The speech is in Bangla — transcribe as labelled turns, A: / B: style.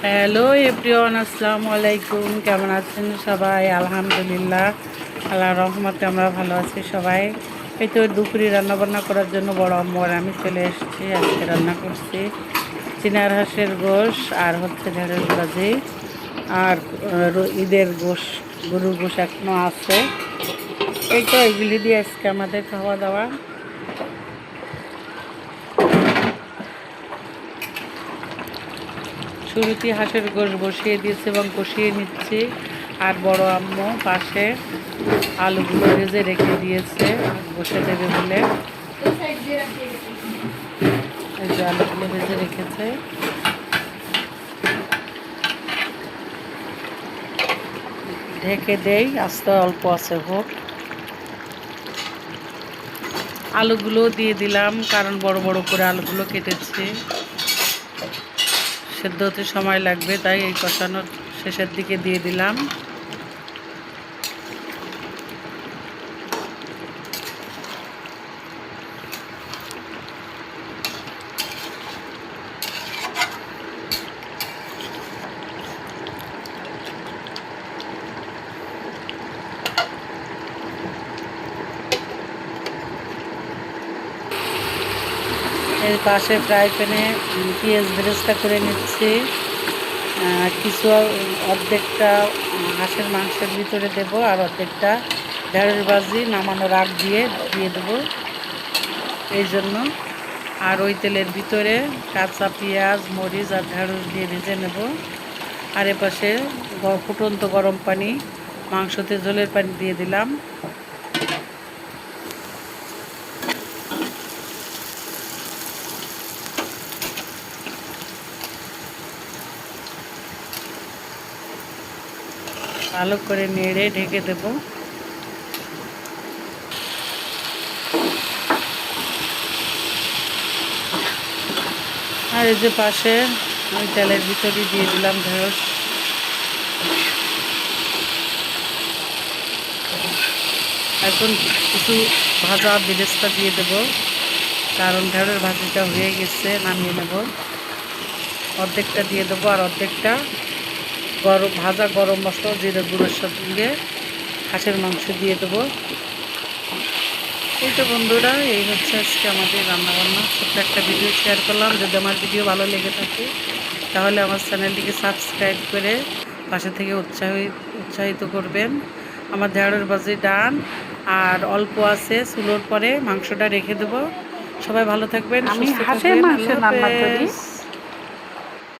A: হ্যালো এভরিওয়ান, আসসালামু আলাইকুম। কেমন আছেন সবাই? আলহামদুলিল্লাহ, আল্লাহর রহমতে আমরা ভালো আছি সবাই। এই তো দুপুরে রান্নাবান্না করার জন্য বড় আম্মু আর আমি চলে এসেছি। আজকে রান্না করছি চিনার হাঁসের গোশ আর হচ্ছে ঢেঁড়স ভাজি আর ঈদের গোশ, গরুর গোশ এখনও আছে। এই তো এগুলি দিয়ে আজকে আমাদের খাওয়া দাওয়া। শুরুতে হাঁসের গোশ বসিয়ে দিয়েছি এবং কষিয়ে নিচ্ছি। আর বড় আম্মু পাশে আলুগুলো ভেজে রেখে দিয়েছে বসে দেবে বলে। এই যে আলুগুলো ভেজে রেখেছে। ঢেকে দেই, আস্তে অল্প আছে হোক। আলুগুলো দিয়ে দিলাম, কারণ বড় বড় করে আলুগুলো কেটেছি, সেদ্ধ হতে সময় লাগবে, তাই এই কষানোর শেষের দিকে দিয়ে দিলাম। এর পাশে ফ্রাই প্যানে পেঁয়াজ বেরেস্তা করে নিচ্ছি। কিছু অর্ধেকটা হাঁসের মাংসের ভিতরে দেব, আর অর্ধেকটা ঢেঁড়স ভাজি নামানোর আগ দিয়ে দেবো এই জন্য। আর ওই তেলের ভিতরে কাঁচা পেঁয়াজ, মরিচ আর ঢেঁড়স দিয়ে ভেজে নেব। আর এপাশে ফুটন্ত গরম পানি, মাংসতে ঝোলের পানি দিয়ে দিলাম। ভালো করে নেড়ে ঢেকে দেব। আর এই যে পাশে ওই তেলের ভিতরে দিয়ে দিলাম ঢেঁড়স। এখন কিছু ভাজা বেরেস্তা দিয়ে দেব, কারণ ঢেঁড়স ভাজিটা হয়ে গেছে, নামিয়ে নেব। অর্ধেকটা দিয়ে দেবো, আর অর্ধেকটা ভাজা গরম মশলা জিরে গুঁড়োর সঙ্গে হাঁসের মাংস দিয়ে দেবো। এই তো বন্ধুরা, এই হচ্ছে আজকে আমাদের রান্নাবান্না। ছোট্ট একটা ভিডিও শেয়ার করলাম। যদি আমার ভিডিও ভালো লেগে থাকে তাহলে আমার চ্যানেলটিকে সাবস্ক্রাইব করে পাশে থেকে উৎসাহিত করবেন। আমার ঢেঁড়স ভাজি ডান, আর অল্প আছে, চুলোর পরে মাংসটা রেখে দেবো। সবাই ভালো থাকবেন,
B: আমি
A: সুস্থ
B: হাঁসের
A: থাকবেন।
B: মাংস
A: আল্লাহ
B: রান্না করি।
A: হাফেজ।